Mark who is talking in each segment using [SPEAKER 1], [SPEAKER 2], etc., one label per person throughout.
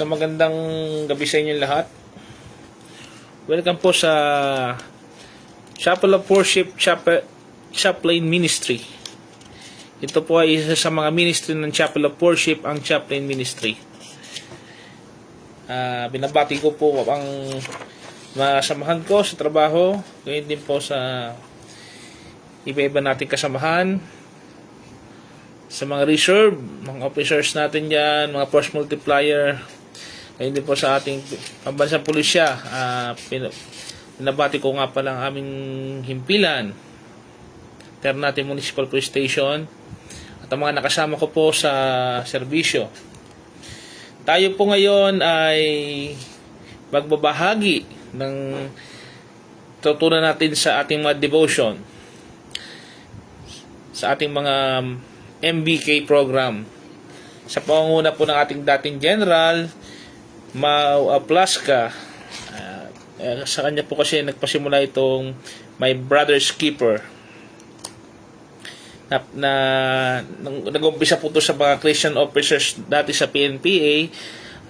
[SPEAKER 1] Sa magandang gabi sa inyo lahat. Welcome po sa Chapel of Worship Chaplain Ministry. Ito po ay isa sa mga ministry ng Chapel of Worship, ang Chaplain Ministry. Binabati ko po ang mga samahan ko sa trabaho, ngayon din po sa iba-iba nating kasamahan, sa mga reserve, mga officers natin dyan, mga force multiplier, ngayon din po sa ating pambansang pulisya. Pinabati ko nga pala ang aming himpilan, Ternate Municipal Police Station, at ang mga nakasama ko po sa serbisyo. Tayo po ngayon ay magbabahagi ng tutunan natin sa ating mga devotion, sa ating mga MBK program, sa pangunguna po ng ating dating General Mau Aplasca. Sa kanya po kasi nagpasimula itong My Brother's Keeper, nag-umpisa po ito sa mga Christian officers dati sa PNPA.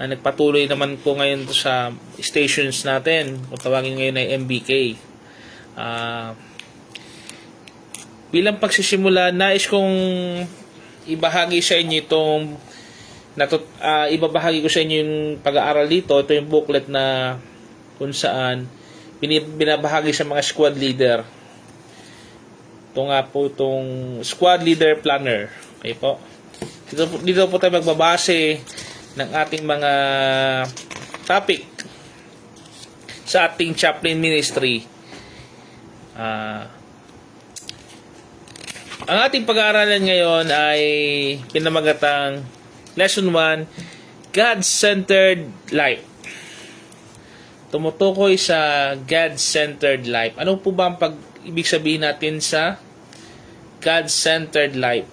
[SPEAKER 1] Nagpatuloy naman po ngayon sa stations natin, kung tawagin ngayon ay MBK. Bilang pagsisimula, nais kong ibahagi sa inyo itong ibabahagi ko sa inyo yung pag-aaral dito. Ito yung booklet na kung saan binabahagi sa mga squad leader. Ito nga po itong squad leader planner. Okay po. Dito po tayo magbabase ng ating mga topic sa ating chaplain ministry. Ang ating pag-aaralan ngayon ay pinamagatang Lesson 1, God-Centered Life. Tumutukoy sa God-Centered Life. Ano po ba ang ibig sabihin natin sa God-Centered Life?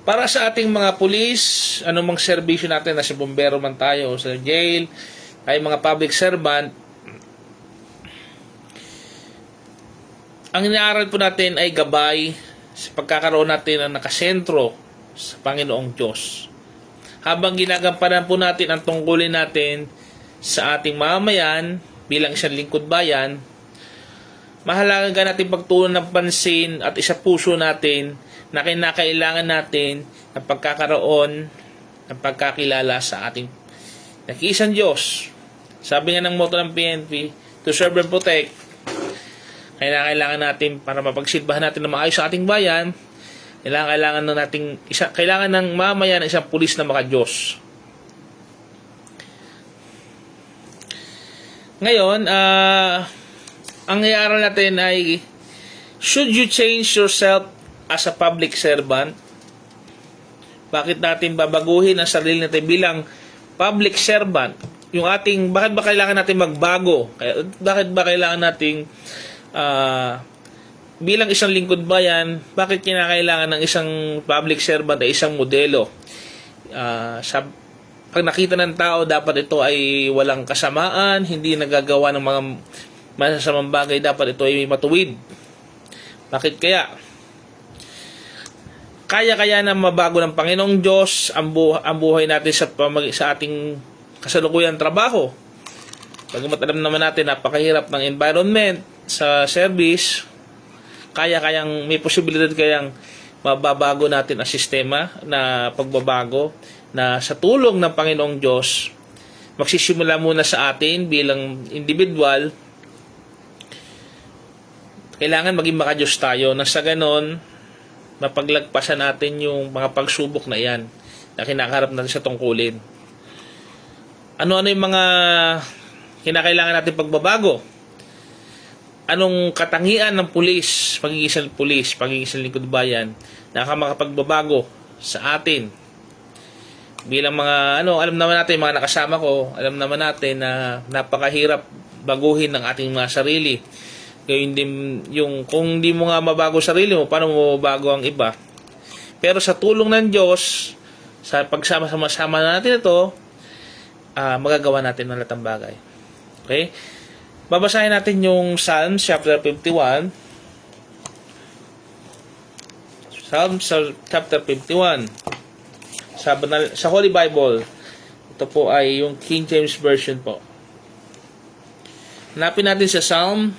[SPEAKER 1] Para sa ating mga pulis, anumang serbisyo natin, nasa bombero man tayo o sa jail, ay mga public servant, ang inaaral po natin ay gabay sa pagkakaroon natin ng nakasentro sa Panginoong Diyos. Habang ginagampanan po natin ang tungkulin natin sa ating mamamayan bilang isang lingkod bayan, mahalaga natin pagtuunan ng pansin at isa puso natin na kinakailangan natin ng pagkakaroon ng pagkakilala sa ating nakiisang Diyos. Sabi nga ng motto ng PNP, to serve and protect. Kailangan natin para mapagsilbahan natin na maayos sa ating bayan, kailangan ng mamamayan ng isang pulis na maka-Diyos. Ngayon, ang iaral natin ay, should you change yourself as a public servant? Bakit natin babaguhin ang sarili natin bilang public servant? Bakit ba kailangan natin magbago? Bakit ba kailangan nating bilang isang lingkod bayan, bakit kinakailangan ng isang public servant ay isang modelo? Pag nakita ng tao, dapat ito ay walang kasamaan, hindi nagagawa ng mga masasamang bagay, dapat ito ay matuwid. Bakit kaya? Kaya na mabago ng Panginoong Diyos ang buhay natin sa ating kasalukuyang trabaho. Pagkat alam naman natin, napakahirap ng environment sa service, kayang may posibilidad kayang mababago natin ang sistema na pagbabago na sa tulong ng Panginoong Diyos. Magsisimula muna sa atin bilang individual. Kailangan maging maka-Diyos tayo na sa ganon mapaglagpasan natin yung mga pagsubok na yan na kinakaharap natin sa tungkulin. Ano-ano yung mga kinakailangan natin pagbabago? Anong katangian ng pulis, pagiging isang lingkod bayan na makapagbabago sa atin? Bilang mga, alam naman natin, mga nakasama ko, alam naman natin na napakahirap baguhin ng ating mga sarili. Gayun din kung hindi mo nga mabago sarili mo, paano mo mabago ang iba? Pero sa tulong ng Diyos, sa pagsama-sama natin ito, magagawa natin ng latang bagay. Okay? Babasahin natin yung Psalms chapter 51. Psalms chapter 51. sa Holy Bible. Ito po ay yung King James Version po. Hanapin natin sa Psalm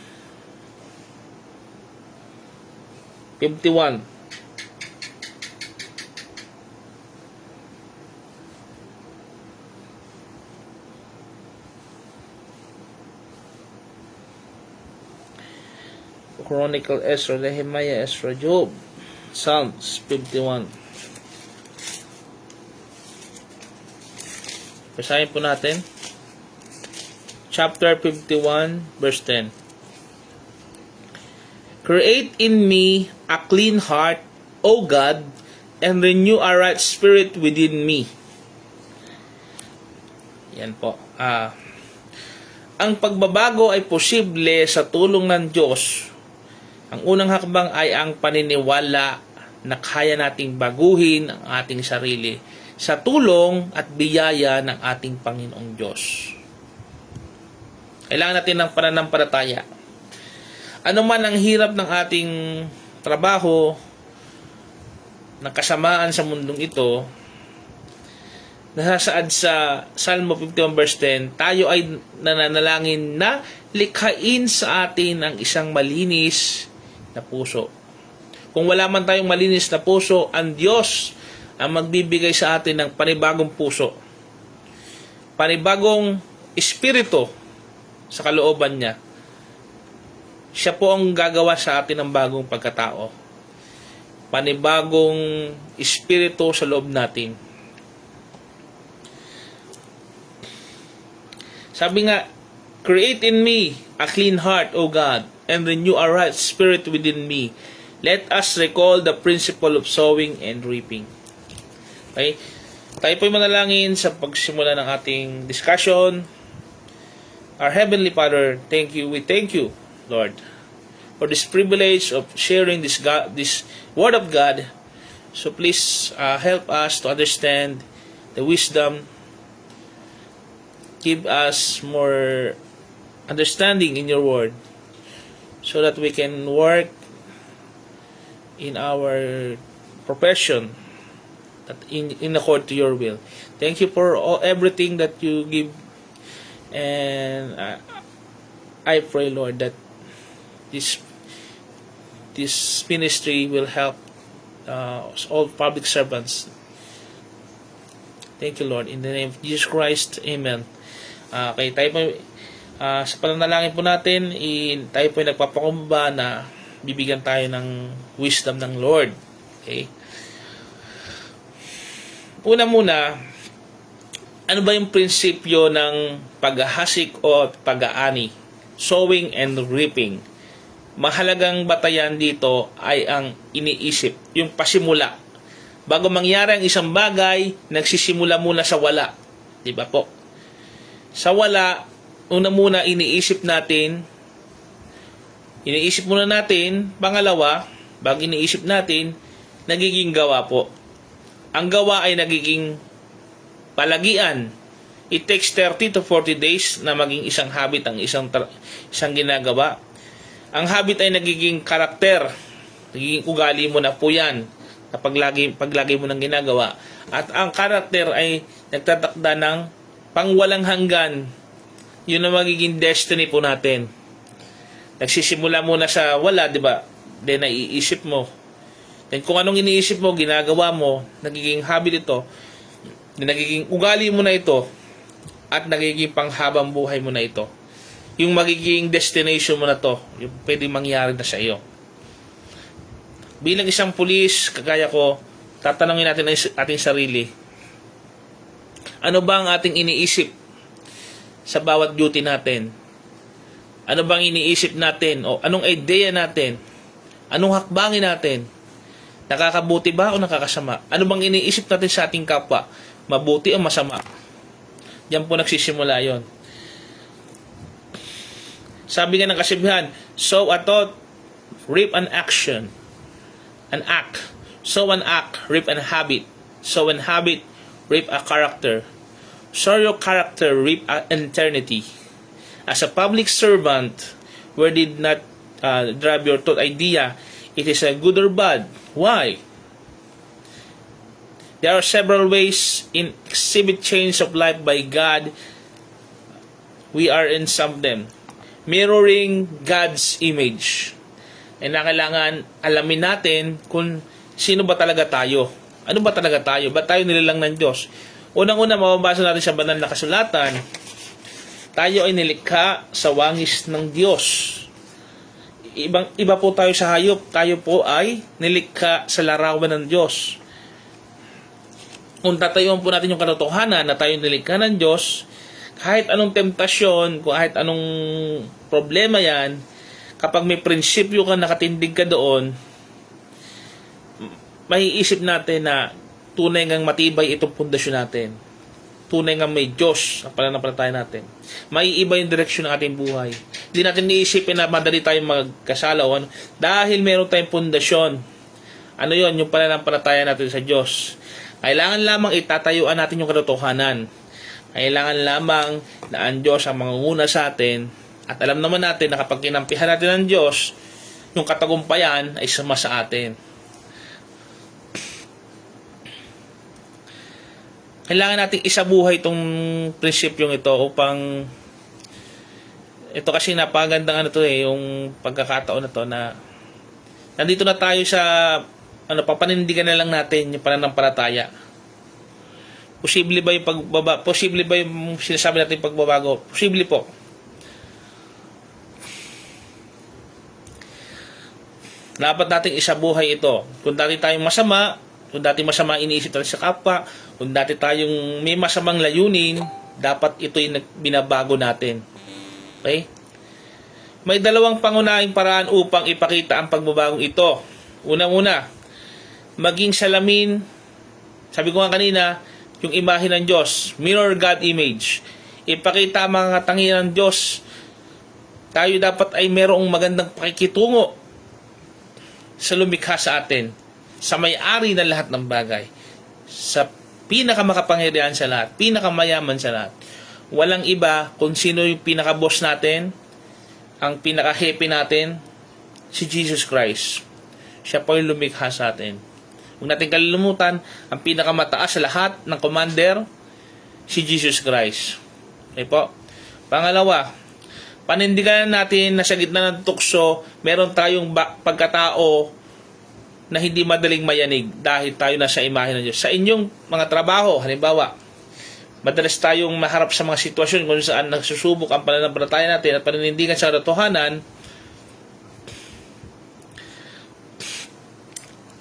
[SPEAKER 1] 51. Chronicle, Ezra, Nehemiah, Ezra, Job. Psalms 51. Basahin po natin. Chapter 51, verse 10. Create in me a clean heart, O God, and renew a right spirit within me. Yan po. Ang pagbabago ay posible sa tulong ng Diyos. Ang unang hakbang ay ang paniniwala na kaya nating baguhin ang ating sarili sa tulong at biyaya ng ating Panginoong Diyos. Kailangan natin ng pananampalataya. Ano man ang hirap ng ating trabaho, ng kasamaan sa mundong ito, nasasaad sa Salmo 51 verse 10, tayo ay nananalangin na likhain sa atin ang isang malinis na puso. Kung wala man tayong malinis na puso, ang Diyos ang magbibigay sa atin ng panibagong puso, panibagong espiritu sa kalooban niya. Siya po ang gagawa sa atin ng bagong pagkatao, panibagong espiritu sa loob natin. Sabi nga, create in me a clean heart, O God, and renew a right spirit within me. Let us recall the principle of sowing and reaping. Okay? Tayo po'y manalangin sa pagsimula ng ating discussion. Our Heavenly Father, we thank you, Lord, for this privilege of sharing this Word of God. So please help us to understand the wisdom. Give us more understanding in your Word, so that we can work in our profession that in accord to your will. Thank you for everything that you give, and I pray, Lord, that this ministry will help all public servants. Thank you, Lord, in the name of Jesus Christ, Amen. Okay, tayo po sa pananalangin po natin, tayo po ay nagpapakumbaba na bibigyan tayo ng wisdom ng Lord. Okay? Una muna, ano ba yung prinsipyo ng paghahasik o pag-aani? Sowing and reaping. Mahalagang batayan dito ay ang iniisip, yung pasimula. Bago mangyari ang isang bagay, nagsisimula muna sa wala. Diba po? Sa wala, una muna iniisip muna natin, pangalawa, bago iniisip natin, nagiging gawa po. Ang gawa ay nagiging palagian. It takes 30 to 40 days na maging isang habit ang isang ginagawa. Ang habit ay nagiging karakter, nagiging ugali mo na po yan kapag paglagi mo ng ginagawa. At ang karakter ay nagtatakda ng pangwalang hanggan. Yun ang magiging destiny po natin. Nagsisimula muna sa wala, di ba? Then naiisip mo. Then kung anong iniisip mo, ginagawa mo, nagiging habit ito, then nagiging ugali mo na ito, at nagiging panghabang buhay mo na ito. Yung magiging destination mo na to, yung pwedeng mangyari na sa iyo. Bilang isang pulis, kagaya ko, tatanungin natin ang ating sarili, ano ba ang ating iniisip sa bawat duty natin? Ano bang iniisip natin? O anong idea natin? Anong hakbangin natin? Nakakabuti ba o nakakasama? Ano bang iniisip natin sa ating kapwa? Mabuti o masama? Diyan po nagsisimula yon. Sabi nga ng kasibihan, sow a thought, reap an action. An act. Sow an act, reap an habit. Sow an habit, reap a character. Sow your character, reap an eternity. As a public servant, where did not drive your thought idea, it is a good or bad. Why? There are several ways in exhibit change of life by God. We are in some of them. Mirroring God's image. And na kailangan alamin natin kung sino ba talaga tayo. Ano ba talaga tayo? Ba't tayo nilalang ng Diyos? Unang-una, mababasa natin sa banal na kasulatan, tayo ay nilikha sa wangis ng Diyos. Iba po tayo sa hayop. Tayo po ay nilikha sa larawan ng Diyos. Kung tatayuan po natin yung katotohanan na tayo nilikha ng Diyos, kahit anong temptasyon, kahit anong problema yan, kapag may prinsipyo ka, nakatindig ka doon, maiisip natin na tunay ngang matibay itong pundasyon natin. Tunay ngang may Diyos ang pananampalataya natin. Maiiba yung direksyon ng ating buhay. Hindi natin iisipin na madali tayong magkasala o ano, dahil meron tayong pundasyon. Ano yon? Yung pananampalataya natin sa Diyos. Kailangan lamang itatayuan natin yung katotohanan. Kailangan lamang na ang Diyos ang mangunguna sa atin. At alam naman natin na kapag kinampihan natin ang Diyos, yung katagumpayan ay sama sa atin. Kailangan natin isabuhay itong prinsipyong ito upang ito kasi napagandang yung pagkakataon na to na nandito na tayo sa papanindigan na lang natin yung pananampalataya. Posible ba yung pagbaba? Posible ba yung sinasabi natin pagbabago? Posible po. Dapat nating isabuhay ito. Kung dati tayong masama, kung dati masama iniisip tayo sa kapwa, kung dati tayong may masamang layunin, dapat ito yung binabago natin. Okay? May dalawang pangunahing paraan upang ipakita ang pagbabagong ito. Unang-una, maging salamin, sabi ko nga kanina, yung imahe ng Diyos, mirror God image. Ipakita ang mga katangian ng Diyos. Tayo dapat ay merong magandang pakikitungo sa lumikha sa atin, sa may-ari ng lahat ng bagay, sa pinakamakapangyarihan sa lahat, pinakamayaman sa lahat. Walang iba kung sino yung pinaka-boss natin, ang pinaka-happy natin, si Jesus Christ. Siya po yung lumikha sa atin. Huwag natin kalilimutan, ang pinakamataas sa lahat ng commander, si Jesus Christ. Okay po? Pangalawa, panindigan natin na sa gitna ng tukso, meron tayong pagkatao na hindi madaling mayanig dahil tayo nasa imahe ng Diyos. Sa inyong mga trabaho, halimbawa, madalas tayong maharap sa mga sitwasyon kung saan nagsusubok ang pananampalataya natin at paninindigan sa katotohanan.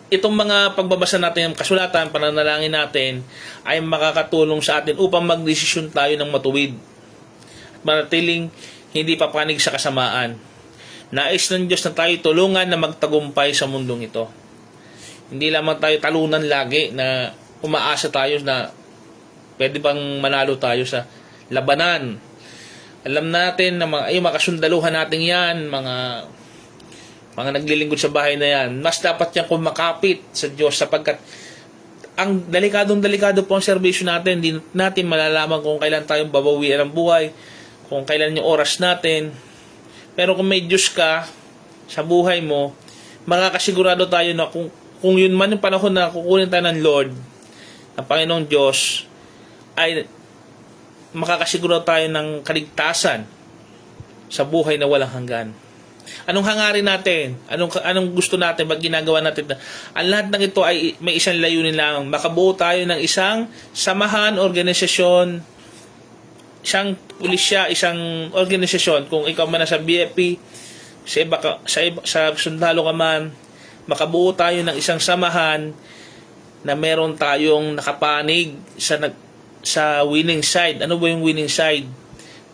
[SPEAKER 1] Itong mga pagbabasa natin ng kasulatan, pananalangin natin, ay makakatulong sa atin upang magdesisyon tayo ng matuwid at manatiling hindi papanig sa kasamaan. Nais ng Diyos na tayo tulungan na magtagumpay sa mundong ito. Hindi lamang tayo talunan lagi na umaasa tayo na pwede bang manalo tayo sa labanan. Alam natin na mga kasundaluhan natin yan, mga naglilingkod sa bahay na yan, mas dapat yan kumakapit sa Diyos sapagkat ang delikado po ang serbisyo natin. Hindi natin malalaman kung kailan tayong babawian ng buhay, kung kailan yung oras natin. Pero kung may Diyos ka sa buhay mo, makakasigurado tayo na kung yun man yung panahon na kukunin tayo ng Lord, ng Panginoong Diyos, ay makakasigurado tayo ng kaligtasan sa buhay na walang hanggan. Anong hangarin natin? Anong gusto natin? Ba't ginagawa natin? Ang lahat ng ito ay may isang layunin lang. Makabuo tayo ng isang samahan, organisasyon, isang pulisya, isang organisasyon. Kung ikaw man sa BFP, sa sundalo ka man, makabuo tayo ng isang samahan na meron tayong nakapanig sa winning side. Ano ba yung winning side?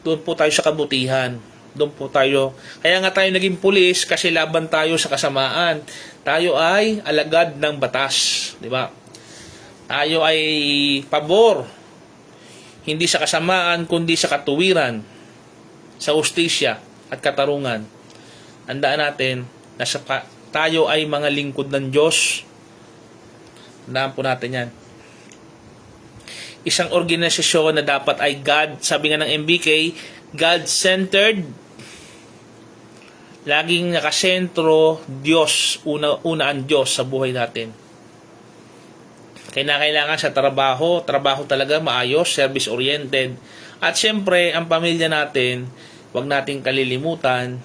[SPEAKER 1] Doon po tayo sa kabutihan. Doon po tayo. Kaya nga tayo naging pulis kasi laban tayo sa kasamaan. Tayo ay alagad ng batas. Di ba? Tayo ay pabor. Hindi sa kasamaan, kundi sa katuwiran, sa hustisya at katarungan. Tandaan natin na tayo ay mga lingkod ng Diyos. Tandaan po natin yan. Isang organisasyon na dapat ay God, sabi nga ng MBK, God-centered. Laging nakasentro, Diyos, una ang Diyos sa buhay natin. Kailangan sa trabaho talaga maayos, service-oriented. At syempre, ang pamilya natin, huwag nating kalilimutan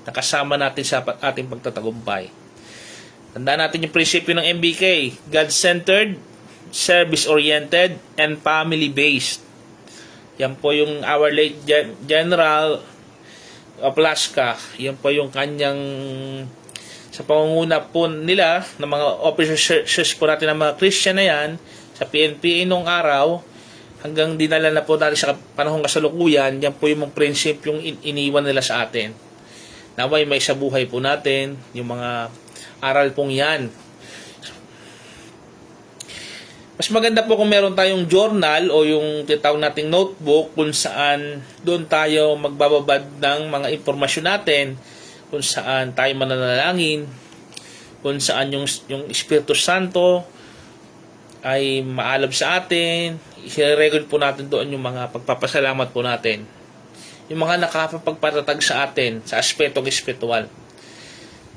[SPEAKER 1] na kasama natin sa ating pagtatagumpay. Tandaan natin yung prinsipyo ng MBK, God-centered, service-oriented, and family-based. Yan po yung our late General Oplaska. Yan po yung kanyang sa pangunguna po nila ng mga officers po natin ng mga Christian na yan sa PNPA nung araw hanggang dinala na po natin sa panahong kasalukuyan. Yan po yung mga prinsipyong iniwan nila sa atin. Naway may sa buhay po natin yung mga aral pong yan. Mas maganda po kung meron tayong journal o yung tinatawag nating notebook kung saan doon tayo magbababad ng mga impormasyon natin, kung saan tayo mananalangin, kung saan yung Espiritu Santo ay maalab sa atin. I-record po natin doon yung mga pagpapasalamat po natin. Yung mga nakapagpatatag sa atin sa aspetong espiritual.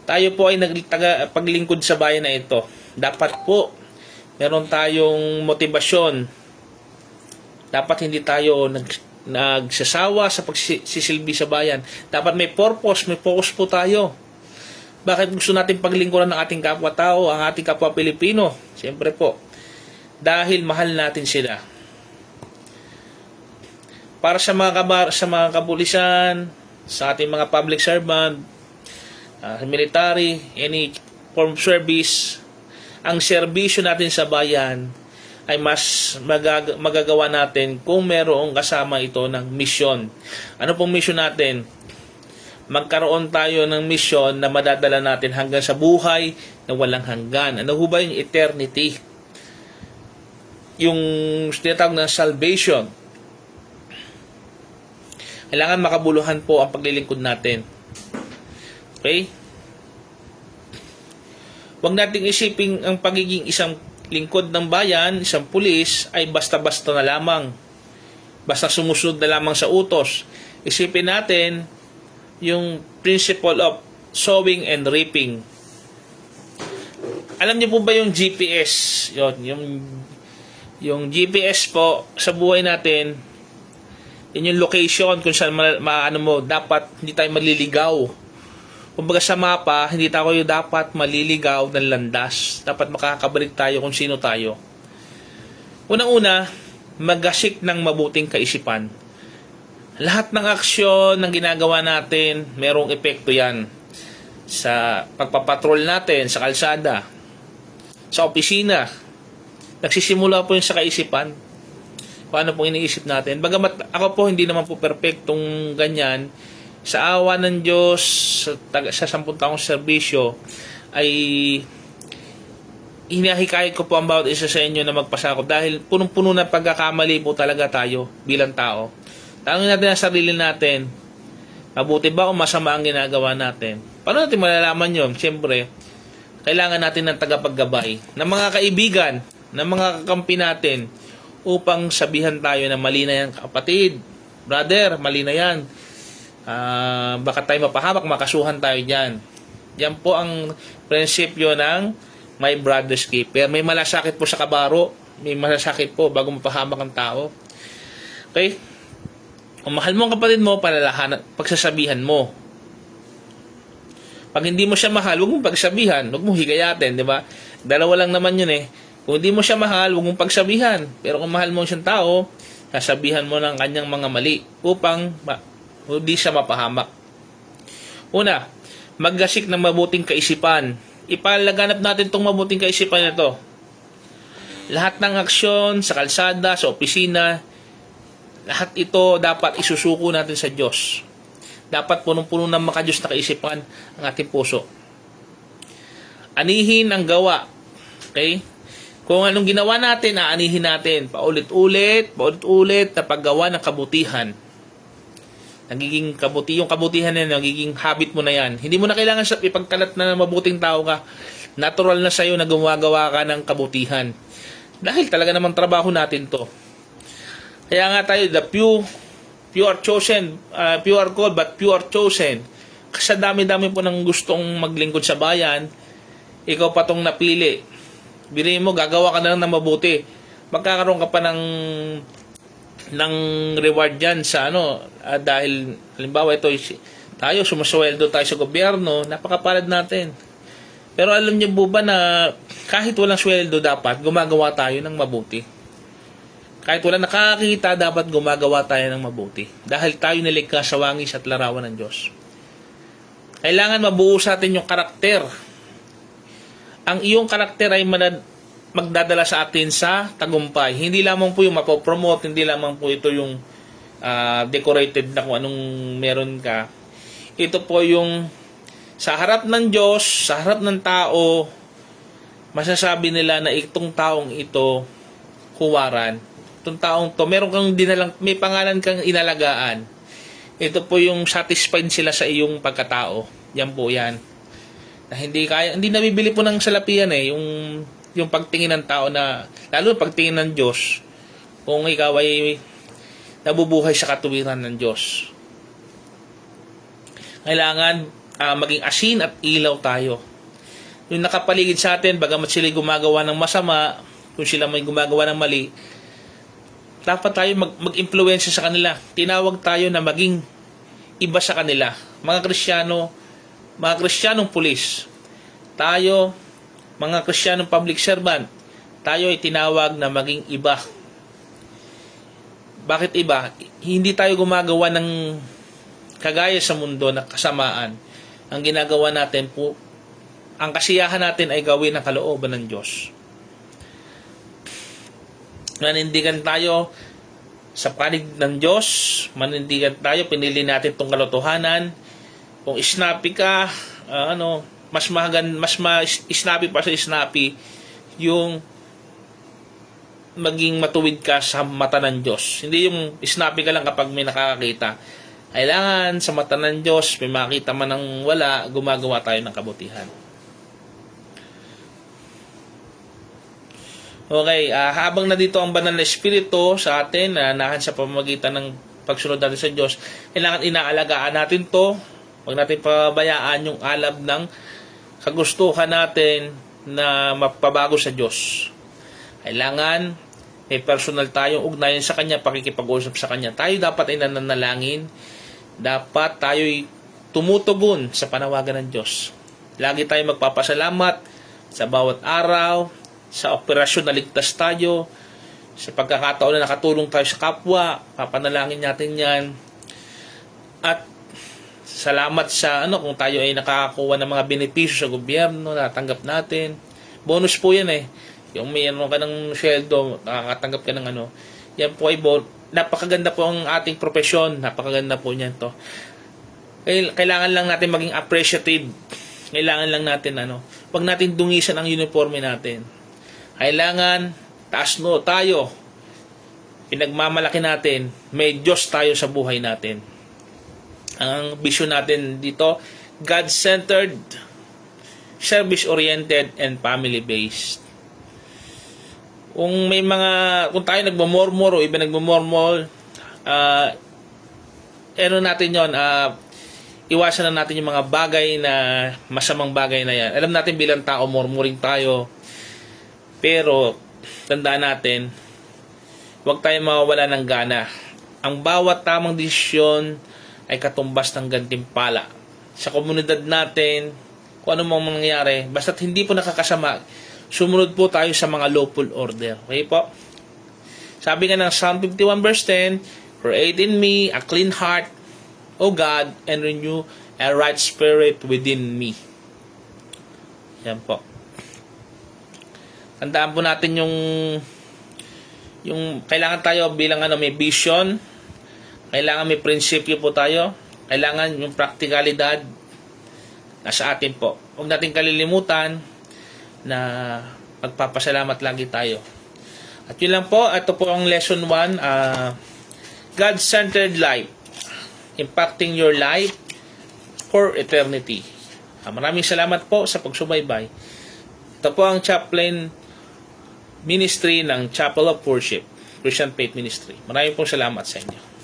[SPEAKER 1] Tayo po ay paglingkod sa bayan na ito. Dapat po meron tayong motibasyon. Dapat hindi tayo nagsasawa sa pagsisilbi sa bayan. Dapat may purpose, may focus po tayo. Bakit gusto natin paglingkuran ng ating kapwa-tao, ang ating kapwa Pilipino? Siyempre po, dahil mahal natin sila. Para sa mga kapulisan, sa ating mga public servant, military, any form of service, ang serbisyo natin sa bayan ay mas magagawa natin kung merong kasama ito ng misyon. Ano pong misyon natin? Magkaroon tayo ng misyon na madadala natin hanggang sa buhay na walang hanggan. Ano ho ba yung eternity? Yung tinatawag na salvation. Kailangan makabuluhan po ang paglilingkod natin. Okay? Huwag nating isiping ang pagiging isang lingkod ng bayan, isang pulis, ay basta-basta na lamang. Basta sumusunod na lamang sa utos. Isipin natin yung principle of sowing and reaping. Alam niyo po ba yung GPS? Yung GPS po sa buhay natin, yun yung location kung saan dapat hindi tayo maliligaw. Kumbaga sa mapa, hindi tayo dapat maliligaw ng landas. Dapat makakabalik tayo kung sino tayo. Unang-una, magasik ng mabuting kaisipan. Lahat ng aksyon ng ginagawa natin, merong epekto yan. Sa pagpapatrol natin, sa kalsada, sa opisina. Nagsisimula po yun sa kaisipan. Paano pong iniisip natin? Bagamat ako po hindi naman po perfectong ganyan, sa awa ng Diyos, sa 10 taong serbisyo, ay hinahikayat ko po ang bawat isa sa inyo na magpasakop dahil punong-puno na pagkakamali po talaga tayo bilang tao. Tanungin natin ang sarili natin, mabuti ba o masama ang ginagawa natin? Paano natin malalaman yun? Siyempre, kailangan natin ng tagapaggabay, ng mga kaibigan, ng mga kakampi natin, upang sabihan tayo na mali na yan, kapatid, brother, mali na yan. Baka tayo mapahamak, makasuhan tayo dyan. Yan po ang prinsipyo ng my brother's keeper. May malasakit po sa kabaro, may malasakit po bago mapahamak ang tao. Okay? Kung mahal mo ang kapatid mo, pagsasabihan mo. Pag hindi mo siya mahal, huwag mong pagsabihan, huwag mong higayatin, di ba? Dalawa lang naman yun eh. Kung hindi mo siya mahal, huwag mong pagsabihan. Pero kung mahal mo siyang tao, sasabihan mo ng kanyang mga mali upang hindi siya mapahamak. Una, maggasik ng mabuting kaisipan. Ipalaganap natin itong mabuting kaisipan na ito. Lahat ng aksyon sa kalsada, sa opisina, lahat ito dapat isusuko natin sa Diyos. Dapat punong-puno ng makadiyos na kaisipan ang ating puso. Anihin ang gawa. Okay? Kung anong ginawa natin, aanihin natin. Paulit-ulit na paggawa ng kabutihan. Nagiging yung kabutihan na nagiging habit mo na yan. Hindi mo na kailangan ipagkalat na mabuting tao ka. Natural na sa'yo na gumagawa ka ng kabutihan. Dahil talaga namang trabaho natin to. Kaya nga tayo, the few are chosen, few are called but few are chosen. Kasi dami-dami po nang gustong maglingkod sa bayan, ikaw pa tong napili. Bilhin mo, gagawa ka na lang ng mabuti. Magkakaroon ka pa ng reward dyan sa dahil halimbawa ito, tayo sumusweldo tayo sa gobyerno, napakapalad natin. Pero alam niyo po ba na kahit walang sweldo dapat gumagawa tayo ng mabuti? Kahit wala nakakita, dapat gumagawa tayo ng mabuti. Dahil tayo nilikha sa wangis at larawan ng Diyos. Kailangan mabuo sa atin yung karakter. Ang iyong karakter ay magdadala sa atin sa tagumpay. Hindi lamang po yung mapopromote, hindi lamang po ito yung decorated na kung anong meron ka. Ito po yung sa harap ng Diyos, sa harap ng tao, masasabi nila na itong taong ito, huwaran. Itong taong to, meron kang may pangalan kang inalagaan. Ito po yung satisfied sila sa iyong pagkatao. Yan po yan. Na hindi nabibili po ng salapian yung pagtingin ng tao na, lalo pagtingin ng Diyos, kung ikaw ay nabubuhay sa katuwiran ng Diyos. Kailangan maging asin at ilaw tayo. Yung nakapaligid sa atin, bagamat sila gumagawa ng masama, kung sila may gumagawa ng mali, dapat tayo mag-influensya sa kanila. Tinawag tayo na maging iba sa kanila. Mga Kristiyanong pulis, tayo, mga Kristiyanong public servant, tayo ay tinawag na maging iba. Bakit iba? Hindi tayo gumagawa ng kagaya sa mundo na kasamaan. Ang ginagawa natin po, ang kasiyahan natin ay gawin ang kalooban ng Diyos. Manindigan tayo sa panig ng Diyos, manindigan tayo, pinili natin itong kalotohanan. Kung snappy ka, mas snappy pa sa snappy, yung maging matuwid ka sa mata ng Diyos. Hindi yung snappy ka lang kapag may nakakakita. Kailangan sa mata ng Diyos, may makita man ng wala, gumagawa tayo ng kabutihan. Okay, habang na dito ang banal na espiritu sa atin, nahan sa pamamagitan ng pagsunod natin sa Diyos, kailangan inaalagaan natin to. Huwag natin pabayaan yung alab ng kagustuhan natin na mapabago sa Diyos. Kailangan may personal tayong ugnayan sa Kanya, pakikipag-usap sa Kanya. Tayo dapat ay nananalangin. Dapat tayo'y tumutugon sa panawagan ng Diyos. Lagi tayo magpapasalamat sa bawat araw, sa operasyon na ligtas tayo, sa pagkakataon na nakatulong tayo sa kapwa, papanalangin natin yan. At salamat sa kung tayo ay nakakakuha ng mga benepisyo sa gobyerno, natanggap natin. Bonus po yan Yung mayroon ka ng sweldo, nakakatanggap ka ng yan po ay napakaganda po ang ating profesyon. Napakaganda po niyan to. Kailangan lang natin maging appreciative. Kailangan lang natin wag natin dungisan ang uniforme natin. Kailangan taas tayo. Pinagmamalaki natin. May Diyos tayo sa buhay natin. Ang vision natin dito, God-centered, service-oriented, and family-based. Kung tayo nagmamormor o iba nagmamormor, natin yon, iwasan na natin yung mga bagay na masamang bagay na yan. Alam natin bilang tao, murmuring tayo. Pero, tandaan natin, huwag tayo mawawala ng gana. Ang bawat tamang desisyon ay katumbas ng gantimpala. Sa komunidad natin, kung ano mang mangyayari, basta't hindi po nakakasama, sumunod po tayo sa mga lawful order. Okay po? Sabi nga ng Psalm 51 verse 10, create in me a clean heart, O God, and renew a right spirit within me. Yan po. Tandaan po natin yung kailangan tayo bilang may vision, kailangan may prinsipyo po tayo, kailangan yung practicalidad nasa atin po. Huwag natin kalilimutan na magpapasalamat lagi tayo. At yun lang po, ito po ang lesson 1, God-centered life, impacting your life for eternity. Maraming salamat po sa pagsubaybay. Ito po ang chaplain ministry ng Chapel of Worship, Christian Faith Ministry. Maraming pong salamat sa inyo.